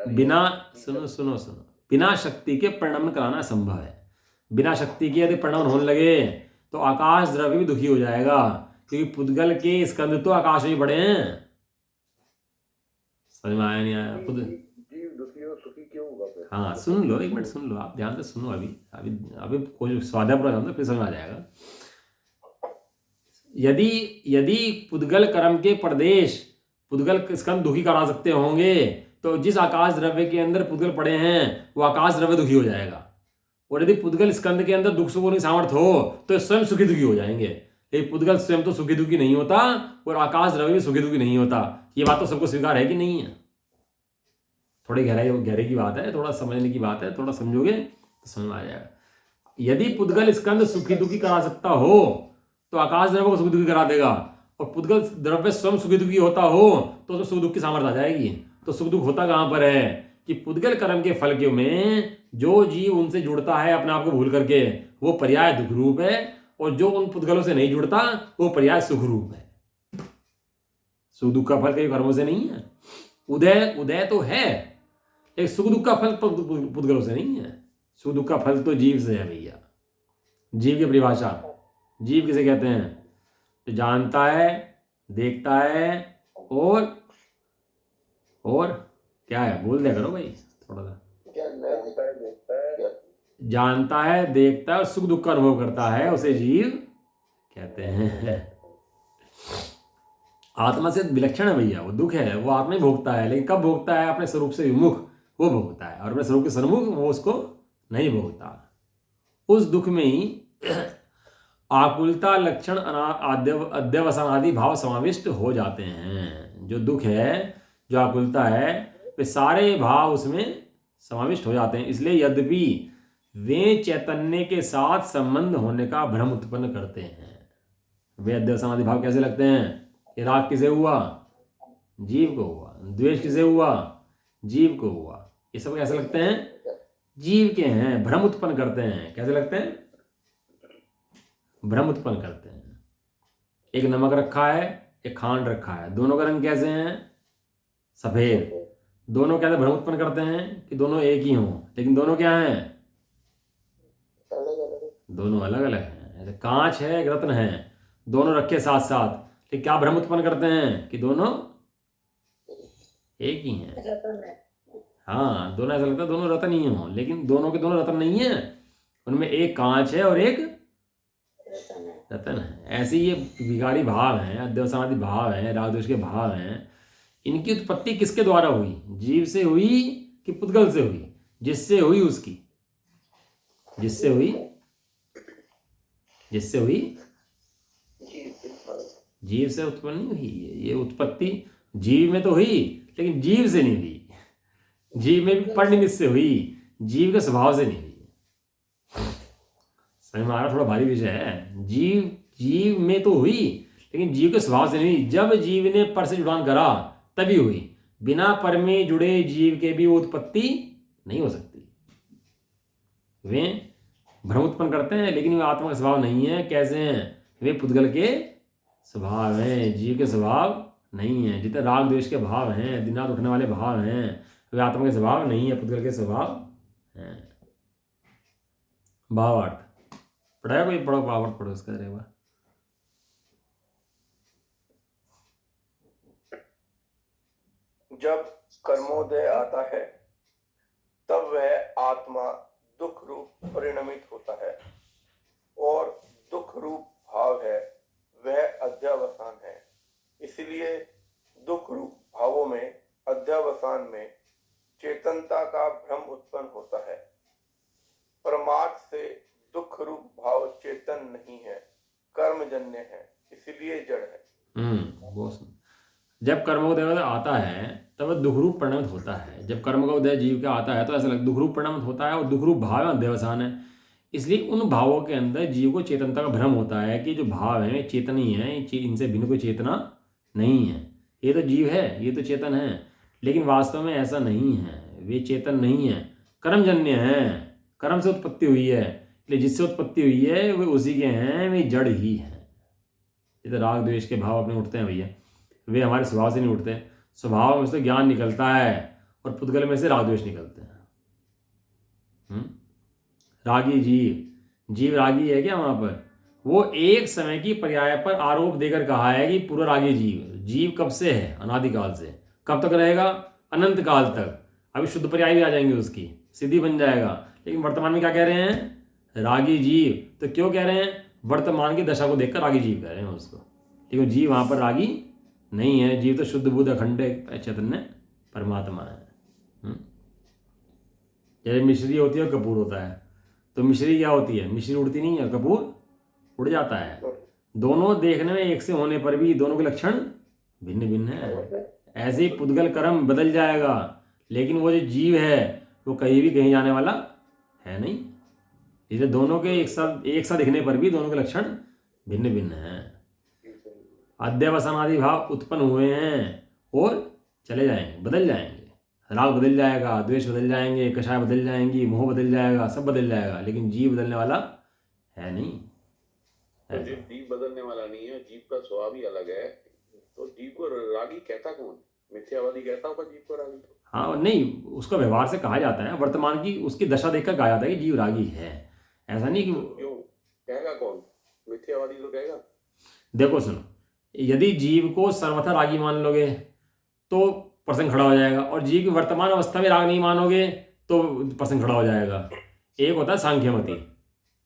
Speaker 1: बिना सुनो सुनो सुनो, बिना शक्ति के परिणाम कराना असंभव है। बिना शक्ति के यदि परिणाम होने लगे तो आकाश द्रव्य भी दुखी हो जाएगा, क्योंकि पुद्गल के स्कंद तो आकाश में पड़े हैं। समझ में आया नहीं आया?
Speaker 2: जीव दुखी और सुखी क्यों होगा फिर?
Speaker 1: हाँ सुन लो, एक मिनट सुन लो, आप ध्यान से सुनो। अभी अभी अभी कोई स्वाध्याय पूरा ध्यान से फिर समझ आ जाएगा। यदि पुद्गल कर्म के प्रदेश पुद्गल स्कंद दुखी करा सकते होंगे तो जिस आकाश द्रव्य के अंदर पुद्गल पड़े हैं वो आकाश द्रव्य दुखी हो जाएगा। और यदि पुद्गल स्कंद के अंदर दुख सुख होने की सामर्थ्य हो तो स्वयं सुखी दुखी हो जाएंगे। लेकिन पुद्गल स्वयं तो सुखी दुखी नहीं होता, और आकाश द्रव्य भी सुखी दुखी नहीं होता। ये बात तो सबको स्वीकार है कि नहीं है? थोड़ी गहराई की बात है, थोड़ा समझने की बात है, थोड़ा समझोगे तो समझ में आ जाएगा। यदि पुद्गल स्कंद सुखी दुखी करा सकता हो तो आकाश द्रव्य को सुखी दुखी करा देगा, और पुद्गल द्रव्य स्वयं सुखी दुखी होता हो तो उसमें सुख दुख की सामर्थ्य आ जाएगी। तो सुख दुख होता कहाँ पर है कि पुद्गल कर्म के फल के में जो जीव उनसे जुड़ता है अपने आप को भूल करके, वो पर्याय दुख रूप है, और जो उन पुद्गलों से नहीं जुड़ता वो पर्याय सुख रूप है। सुख दुख का फल कई कर्मों से नहीं है। उदय उदय तो है, एक सुख दुख का फल पुद्गलों से नहीं है। सुख दुख का फल तो जीव से है भैया। जीव की परिभाषा, जीव किसे कहते हैं? जो जानता है, देखता है और क्या है, बोल दिया करो भाई थोड़ा सा। जानता है, देखता है और सुख दुख का अनुभव करता है, उसे जीव कहते हैं। आत्मा से विलक्षण है भैया, वो दुख है वो आत्मा ही भोगता है, लेकिन कब भोगता है? अपने स्वरूप से विमुख वो भोगता है, और अपने स्वरूप के सन्मुख वो उसको नहीं भोगता। उस दुख में ही आकुलता लक्षण अध्यवसानादि भाव समाविष्ट हो जाते हैं। जो दुख है, जो आकुलता है, वे सारे भाव उसमें समाविष्ट हो जाते हैं। इसलिए यद्यपि वे चैतन्य के साथ संबंध होने का भ्रम उत्पन्न करते हैं। वे अध्यवसानादि भाव कैसे लगते हैं? ये राग किसे हुआ? जीव को हुआ। द्वेष किसे हुआ? जीव को हुआ। ये सब कैसे लगते हैं? जीव के हैं, भ्रम उत्पन्न करते हैं। कैसे लगते हैं? भ्रम उत्पन्न करते हैं। एक नमक रखा है, एक खांड रखा है, दोनों का रंग कैसे हैं? सफेद। दोनों कैसे भ्रम उत्पन्न करते हैं कि दोनों एक ही हों, लेकिन दोनों क्या हैं? दोनों अलग अलग हैं। कांच है, एक रत्न है, दोनों रखे साथ साथ, लेकिन क्या भ्रम उत्पन्न करते हैं कि दोनों एक ही हैं। हाँ, दोनों ऐसा लगता है दोनों रत्न ही हों, लेकिन दोनों के दोनों रत्न नहीं है। उनमें एक कांच है और एक रत्न है। ऐसे ये विकारी भाव हैं, अध्यवसानादि भाव हैं, राग द्वेष के भाव हैं। इनकी उत्पत्ति किसके द्वारा हुई? जीव से हुई कि पुद्गल से हुई? जिससे हुई उसकी, जिससे हुई जीव से उत्पन्न नहीं हुई। ये उत्पत्ति जीव में तो हुई, लेकिन जीव से नहीं हुई। जीव में भी परिणित से हुई, जीव के स्वभाव से नहीं हुई। समझ में आ रहा? थोड़ा भारी विषय है। जीव में तो हुई, लेकिन जीव के स्वभाव से नहीं हुई। जब जीव ने पर से जुड़ान करा तभी हुई। बिना पर में जुड़े जीव के भी वो उत्पत्ति नहीं हो सकती। वे भ्रम उत्पन्न करते हैं, लेकिन वे आत्मा का स्वभाव नहीं है। कैसे हैं? वे पुद्गल के स्वभाव हैं, जीव के स्वभाव नहीं है। जितने राग द्वेष के भाव हैं, दिन रात उठने वाले भाव हैं, वे आत्मा के स्वभाव नहीं है, पुद्गल के स्वभाव हैं। भावार्थ पढ़ाया कोई? पढ़ो भावार्थ, पढ़ो इसका एक बार।
Speaker 4: जब कर्मोदय आता है तब वह आत्मा दुख रूप परिणमित होता है, और दुख रूप भाव है वह अध्यवसान है। इसलिए दुख रूप भावों में, अध्यवसान में चेतनता का भ्रम उत्पन्न होता है। परमार्थ से दुख रूप भाव चेतन नहीं है, कर्मजन्य है, इसलिए जड़ है।
Speaker 1: जब कर्म का उदय आता है तब वह दुख रूप परिणमित होता है। जब कर्म का उदय जीव का आता है तो ऐसा लगता दुख रूप परिणमित होता है, और दुख रूप भाव अध्यवसान है। इसलिए उन भावों के अंदर जीव को चेतनता का भ्रम होता है कि जो भाव है चेतन ही है, इनसे भिन्न कोई चेतना नहीं है। ये तो जीव है, ये तो चेतन है, लेकिन वास्तव में ऐसा नहीं है। वे चेतन नहीं है, कर्मजन्य हैं, कर्म से उत्पत्ति हुई है। इसलिए जिससे उत्पत्ति हुई है वे उसी के हैं, वे जड़ ही हैं। ये तो राग द्वेष के भाव अपने उठते हैं भैया, वे हमारे स्वभाव से नहीं उठते। स्वभाव में से ज्ञान निकलता है, और पुद्गल में से राग द्वेष निकलते हैं। रागी जीव रागी है क्या? वहां पर वो एक समय की पर्याय पर आरोप देकर कहा है कि पूरा रागी जीव कब से है? अनादिकाल से। कब तक रहेगा? अनंत काल तक। अभी शुद्ध पर्याय भी आ जाएंगे, उसकी सिद्धि बन जाएगा। लेकिन वर्तमान में क्या कह रहे हैं? रागी जीव। तो क्यों कह रहे हैं? वर्तमान की दशा को देखकर रागी जीव कह रहे हैं उसको, लेकिन जीव वहां पर रागी नहीं है। जीव तो शुद्ध बुद्ध अखंड चैतन्य परमात्मा है। जैसे मिश्री होती है और कपूर होता है, तो मिश्री क्या होती है? मिश्री उड़ती नहीं है, कपूर उड़ जाता है। दोनों देखने में एक से होने पर भी दोनों के लक्षण भिन्न भिन्न है। ऐसे ही पुद्गल कर्म बदल जाएगा, लेकिन वो जो जीव है वो कहीं भी कहीं जाने वाला है नहीं। इसलिए दोनों के एक साथ दिखने पर भी दोनों के लक्षण भिन्न भिन्न हैं। अध्यवसानादि भाव उत्पन्न हुए हैं और चले जाएंगे, बदल जाएंगे। राग बदल जाएगा, द्वेष बदल जाएंगे, कषाय बदल जाएंगी, मोह बदल जाएगा, सब बदल जाएगा, लेकिन जीव बदलने वाला है नहीं।
Speaker 2: तो जीव बदलने वाला नहीं है, जीव का स्वभाव ही अलग है। तो जीव को रागी कहता कौन? मिथ्यावादी कहता होगा जीव को रागी। तो
Speaker 1: हाँ नहीं, उसको व्यवहार से कहा जाता है, वर्तमान की उसकी दशा देखकर कहा जाता है कि जीव रागी है। ऐसा नहीं कि
Speaker 2: क्यों कहेगा कौन? मिथ्यावादी तो कहेगा।
Speaker 1: देखो सुनो, यदि जीव को सर्वथा रागी मान लोगे तो प्रसंग खड़ा हो जाएगा, और जीव की वर्तमान अवस्था में राग नहीं मानोगे तो प्रसंग खड़ा हो जाएगा। एक होता है सांख्यमति।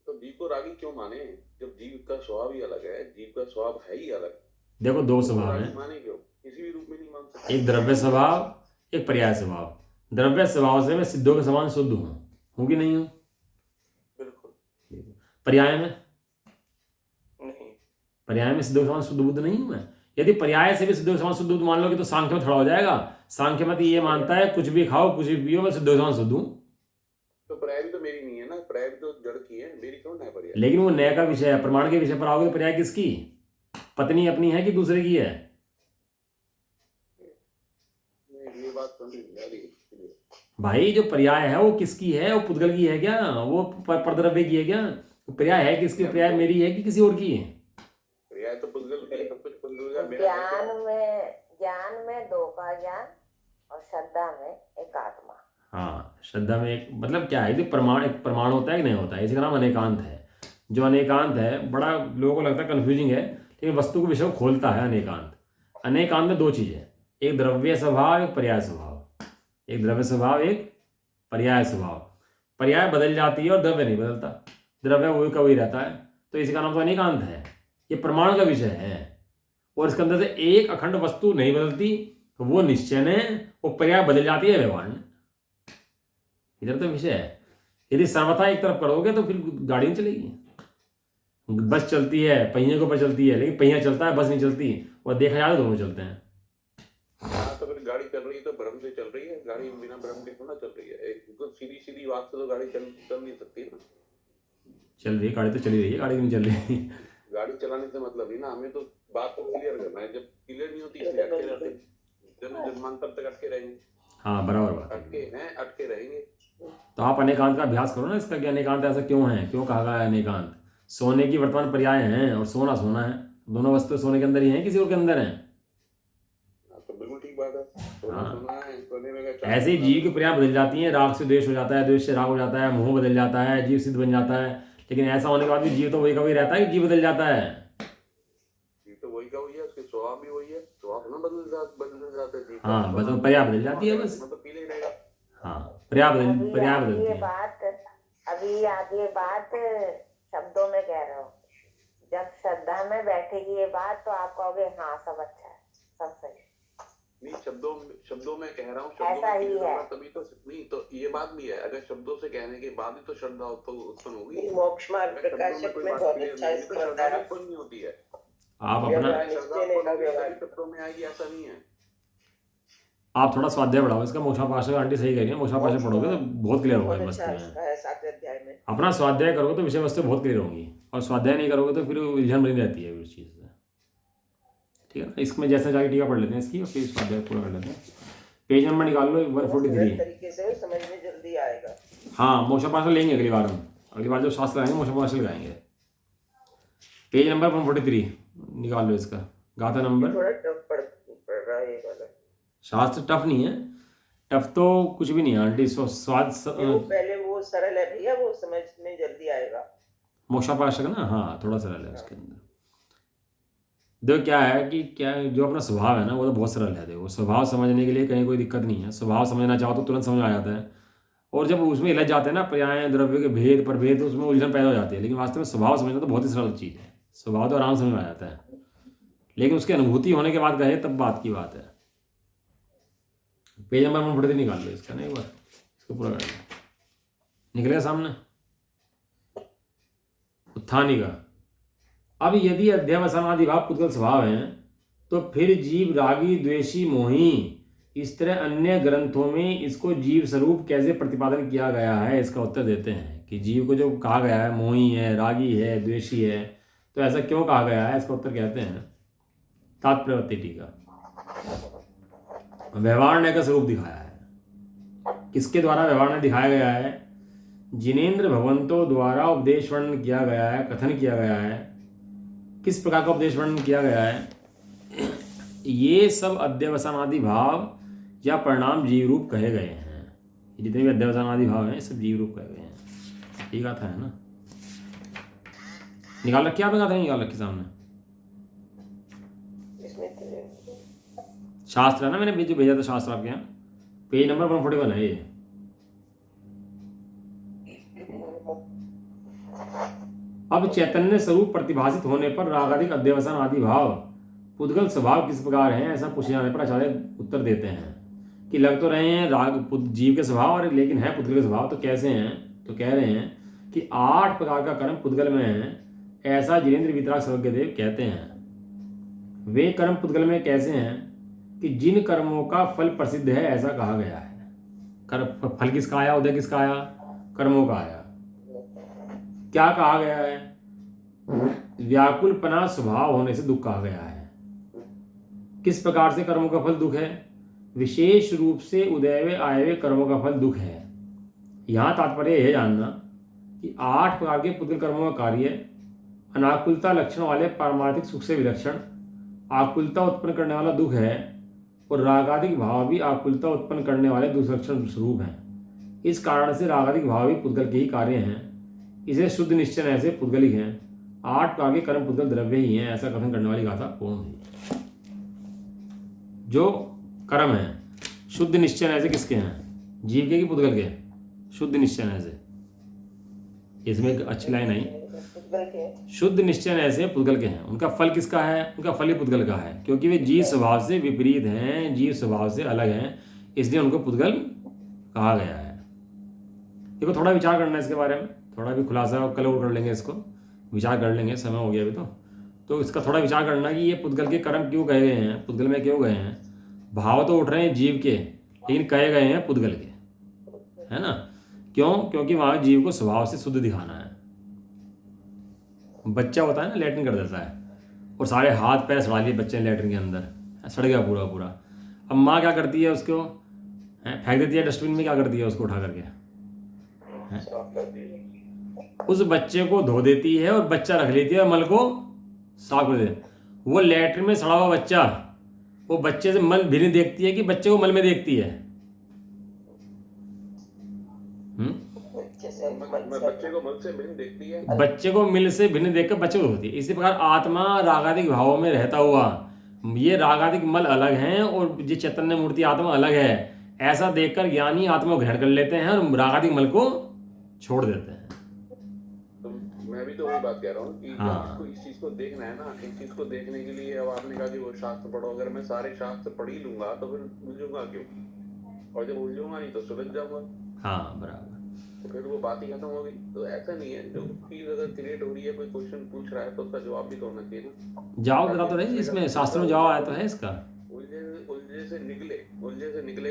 Speaker 2: तो जीव को रागी क्यों माने जब जीव का स्वभाव ही अलग है? जीव का स्वभाव है ही अलग।
Speaker 1: देखो दो स्वभाव है,
Speaker 2: माने क्यों? किसी भी रूप में नहीं मान सकते।
Speaker 1: एक द्रव्य स्वभाव, एक पर्याय स्वभाव। द्रव्य स्वभाव से मैं सिद्धों के समान शुद्ध हूँ कि नहीं हूँ?
Speaker 4: बिल्कुल
Speaker 1: पर्याय में
Speaker 4: नहीं।
Speaker 1: पर्याय में सिद्धों के समान शुद्ध बुद्ध नहीं हूँ मैं। यदि पर्याय से भी सिद्धों के समान शुद्ध बुद्ध मान लोगे तो सांख्य में खड़ा हो जाएगा। सांख्य मत ये मानता है कुछ भी खाओ कुछ भी पियो मैं सिद्धों के समान शुद्ध हूँ।
Speaker 2: तो पर्याय भी तो मेरी नहीं है ना, पर्याय भी तो जड़ की है, मेरी कौन है पर्याय?
Speaker 1: लेकिन वो न्याय का विषय है, प्रमाण के विषय पर आओगे तो पर्याय किसकी? पत्नी अपनी है कि दूसरे की है?
Speaker 2: ये बात समझ नहीं आ रही।
Speaker 1: भाई जो पर्याय है वो किसकी है? वो पुद्गल की है क्या? वो परद्रव्य की है क्या? पर्याय है किसकी? पर्याय मेरी है कि किसी और की है?
Speaker 2: पर्याय तो पुद्गल की है, सब कुछ पुद्गल का मेरा
Speaker 3: ज्ञान में दो का ज्ञान और श्रद्धा में एक आत्मा।
Speaker 1: हाँ, श्रद्धा में एक मतलब क्या है? जो प्रमाण, एक प्रमाण होता है कि नहीं होता है, इसका नाम अनेकांत है। जो अनेकांत है बड़ा लोगों को लगता है कंफ्यूजिंग है, लेकिन वस्तु के विषय को खोलता है अनेकांत। अनेकांत में दो चीजें, एक द्रव्य स्वभाव, एक पर्याय स्वभाव। एक द्रव्य स्वभाव, एक पर्याय स्वभाव। पर्याय बदल जाती है और द्रव्य नहीं बदलता, द्रव्य वही का वही रहता है, तो इसका नाम तो अनेकांत है। ये प्रमाण का विषय है, और इसके अंदर से एक अखंड वस्तु नहीं बदलती, वो निश्चय है। वो पर्याय बदल जाती है व्यवहार में, इधर तो विषय है। यदि सर्वथा एक तरफ करोगे तो फिर गाड़ी नहीं चलेगी। बस चलती है पहिए के ऊपर चलती है, लेकिन पहिया चलता है बस नहीं चलती, और देखा जाए तो दोनों चलते हैं।
Speaker 2: हाँ, तो फिर गाड़ी चल रही है तो भ्रम से चल रही है, गाड़ी बिना भ्रम के थोड़ा चल रही है। एक सीधी सीधी बात से तो गाड़ी चल नहीं सकती ना।
Speaker 1: चल रही है गाड़ी, तो चली रही है, गाड़ी नहीं चल रही।
Speaker 2: गाड़ी चलाने से मतलब ही ना, हमें तो बात को क्लियर करना है। जब क्लियर नहीं होती इसलिए अटके रहते हैं, जन्म तब तक अटके रहेंगे।
Speaker 1: हाँ बराबर बात है।
Speaker 2: अटके रहेंगे।
Speaker 1: तो आप अनेकांत का अभ्यास करो ना इसका, कि अनेकांत ऐसा क्यों है, क्यों कहा गया है अनेकांत। सोने की वर्तमान पर्याय हैं और सोना सोना है, दोनों वस्तु सोने के अंदर ही हैं, किसी और के अंदर हैं।
Speaker 2: तो बिल्कुल ठीक बात है। सोना सोना है, सोने में क्या
Speaker 1: ऐसे ही जीव की पर्याय बदल जाती हैं, राग से द्वेष हो जाता है, द्वेष से राग हो जाता है, मोह बदल जाता है, जीव सिद्ध बन जाता है। लेकिन ऐसा होने के बाद भी जीव तो वही का वही रहता है कि जीव बदल जाता है?
Speaker 2: जीव तो वही का वही है, उसके स्वभाव भी वही है, स्वभाव ना बदल जाते हैं।
Speaker 1: हाँ बस पर्याय बदल जाती है बस।
Speaker 2: मतलब पीले ही रहेगा।
Speaker 1: हाँ पर्याय बदलती है।
Speaker 3: अभी आप ये बात शब्दों में कह रहे हो, जब श्रद्धा में बैठेगी ये बात तो आप कहोगे हाँ सब अच्छा है, सब सही।
Speaker 2: नहीं, शब्दों में कह रहा हूँ,
Speaker 3: ऐसा ही है।
Speaker 2: तभी तो नहीं, तो ये बात भी है, अगर शब्दों से कहने के बाद ही तो श्रद्धा उत्पन्न होगी।
Speaker 5: मोक्ष मार्ग प्रकाशक में बहुत अच्छा इसका बताया।
Speaker 2: नहीं होती है,
Speaker 1: आप अपना
Speaker 2: शब्दों में आएगी ऐसा नहीं है।
Speaker 1: आप थोड़ा स्वाध्याय बढ़ाओ इसका। मोक्षापाशक आंटी सही कह रही है, मोक्षापाशक पढ़ोगे तो बहुत क्लियर होगा
Speaker 5: बहुत
Speaker 1: वस्तु
Speaker 5: अच्छा
Speaker 1: में।
Speaker 5: इसका है 7वें अध्याय में।
Speaker 1: अपना स्वाध्याय करोगे तो विषय वस्तु बहुत क्लियर होंगी, और स्वाध्याय नहीं करोगे तो फिर उलझन बनी रहती है उस चीज़ से। ठीक है ना, इसमें जैसे जाके टीका पढ़ लेते हैं इसकी, और फिर स्वाध्याय पूरा कर लेते हैं। पेज नंबर निकाल लो 143।
Speaker 5: तरीके से समझ में जल्दी आएगा।
Speaker 1: हाँ मोक्षापाशक लेंगे अगली बार हम, अगली बार जो शास्त्र लगाएंगे मोक्षापाशक लगाएंगे। पेज नंबर 143 निकाल लो इसका, गाथा नंबर।
Speaker 5: थोड़ा टफ पड़ रहा है ये वाला।
Speaker 1: शास्त्र टफ नहीं है, टफ तो कुछ भी नहीं है आंटी।
Speaker 5: पहले वो सरल है भैया, वो समझ में जल्दी आएगा।
Speaker 1: मोक्षापाशक ना, हाँ थोड़ा सरल है उसके अंदर। देखो क्या है कि क्या जो अपना स्वभाव है ना वो तो बहुत सरल है। देखो स्वभाव समझने के लिए कहीं कोई दिक्कत नहीं है, स्वभाव समझना चाहो तो तुरंत समझ आ जाता है। और जब उसमें लग जाते हैं ना पर्याय द्रव्य के भेद प्रभेद, तो उसमें उलझन पैदा हो जाती है। लेकिन वास्तव में स्वभाव समझना तो बहुत ही सरल चीज़ है, स्वभाव तो आराम समझ में आ जाता है। लेकिन उसकी अनुभूति होने के बाद कहे तब बात की बात है। पेज नंबर 143 निकाल लो इसका, नहीं एक बार इसको पूरा कर लो, निकलेगा सामने। उत्थानी का। अब यदि अध्यवसानादि भाव पुद्गल स्वभाव हैं तो फिर जीव रागी द्वेषी मोही इस तरह अन्य ग्रंथों में इसको जीव स्वरूप कैसे प्रतिपादन किया गया है, इसका उत्तर देते हैं कि जीव को जो कहा गया है मोही है, रागी है, द्वेषी है, तो ऐसा क्यों कहा गया है, इसका उत्तर कहते हैं तात्पर्यवती टीका। व्यवहार ने का स्वरूप दिखाया है। किसके द्वारा व्यवहार ने दिखाया गया है? जिनेंद्र भगवंतों द्वारा उपदेश वर्णन किया गया है, कथन किया गया है। किस प्रकार का उपदेश वर्णन किया गया है? ये सब अध्यवसानादि भाव या परिणाम जीव रूप कहे गए हैं। ये जितने भी अध्यवसानादि भाव हैं सब जीव रूप कहे गए हैं। ठीक आता है ना? निकाल रखिए आपने, कहा था निकाल रखिए सामने
Speaker 5: इसमें तो
Speaker 1: शास्त्र है ना, मैंने जो भेजा था शास्त्र आपके यहाँ, पेज नंबर 141 है ये। अब चैतन्य स्वरूप प्रतिभाषित होने पर रागादिक अध्यवसान आदि भाव पुद्गल स्वभाव किस प्रकार है, ऐसा पूछे जाने पर आचार्य उत्तर देते हैं कि लग तो रहे हैं राग जीव के स्वभाव और लेकिन है पुद्गल के स्वभाव। तो कैसे हैं? तो कह रहे हैं कि 8 प्रकार का कर्म पुद्गल में है, ऐसा जिनेंद्र वितराग सर्वज्ञदेव कहते हैं। वे कर्म पुद्गल में कैसे हैं कि जिन कर्मों का फल प्रसिद्ध है, ऐसा कहा गया है। कर्म फल किसका आया? उदय किसका आया? कर्मों का आया। क्या कहा गया है? व्याकुलपना स्वभाव होने से दुख कहा गया है। किस प्रकार से कर्मों का फल दुख है? विशेष रूप से उदय में आए हुए कर्मों का फल दुख है। यहां तात्पर्य यह जानना कि 8 प्रकार के पुद्गल कर्मों का कार्य अनाकुलता लक्षण वाले पारमार्थिक सुख से विलक्षण आकुलता उत्पन्न करने वाला दुख है, और रागादिक भाव भी आकुलता उत्पन्न करने वाले दुख लक्षण स्वरूप हैं। इस कारण से रागादिक भाव भी पुद्गल के ही कार्य हैं। इसे शुद्ध निश्चय ऐसे पुद्गलिक हैं। 8 प्रकार के कर्म पुद्गल द्रव्य ही हैं, ऐसा कथन करने वाली गाथा पूर्ण हुई। जो कर्म है शुद्ध निश्चय ऐसे किसके हैं? जीव के कि पुद्गल के? शुद्ध निश्चय ऐसे। इसमें एक अच्छी लाइन आई,
Speaker 5: पुद्गल के
Speaker 1: शुद्ध निश्चय ऐसे पुद्गल के हैं। उनका फल किसका है? उनका फल ही पुद्गल का है, क्योंकि वे जीव स्वभाव से विपरीत हैं, जीव स्वभाव से अलग हैं, इसलिए उनको पुद्गल कहा गया है। देखो थोड़ा विचार करना है इसके बारे में, थोड़ा भी खुलासा कल और कर लेंगे, इसको विचार कर लेंगे, समय हो गया अभी तो इसका थोड़ा विचार करना कि ये पुद्गल के कर्म क्यों कहे गए हैं, पुद्गल में क्यों गए हैं। भाव तो उठ रहे हैं जीव के, लेकिन कहे गए हैं पुद्गल के, है ना? क्यों? क्योंकि वहां जीव को स्वभाव से शुद्ध दिखाना है। बच्चा होता है ना, लैट्रिन कर देता है और सारे हाथ पैर सड़ा लिए बच्चे लैट्रिन के अंदर, सड़ गया पूरा पूरा। अब माँ क्या करती है? उसको फेंक देती है डस्टबिन में, क्या करती है? उसको उठा करके
Speaker 4: साफ कर दिए।
Speaker 1: उस बच्चे को धो देती है और बच्चा रख लेती है और मल को साफ कर देती है। वो लैट्रिन में सड़ा हुआ बच्चा वो बच्चे से मल भी नहीं देखती है कि बच्चे को मल में देखती है?
Speaker 5: जैसे
Speaker 2: बच्चे को मल से भिन्न देखती है।
Speaker 1: बच्चे को मिल से भिन्न देखकर बच्चे को होती है। इसी प्रकार आत्मा रागादिक भावों में रहता हुआ ये रागादिक मल अलग हैं और ये चैतन्य मूर्ति आत्मा अलग है, ऐसा देखकर ज्ञानी आत्मा को ग्रहण कर लेते हैं और रागादिक मल को छोड़ देते हैं।
Speaker 2: तो मैं भी तो वही बात कह रहा हूँ कि
Speaker 1: हाँ।
Speaker 2: आपको इस चीज को देखना है ना। इस चीज को देखने के लिए अब आपने कहा कि वो शास्त्र पढ़ो, अगर मैं सारे शास्त्र पढ़ ही लूंगा तो फिर उलझूंगा क्यों? और जब उलझूंगा नहीं तो सुलझ जाऊंगा,
Speaker 1: हाँ बराबर।
Speaker 2: तो फिर वो बात ही खत्म हो गई। तो ऐसा नहीं है, जो चीज अगर क्रिएट हो रही है, कोई क्वेश्चन पूछ रहा है तो उसका जवाब भी तो होना चाहिए ना।
Speaker 1: जवाब बता तो रहे, इसमें शास्त्र में जवाब आया तो है इसका।
Speaker 2: उलझे से निकलेगा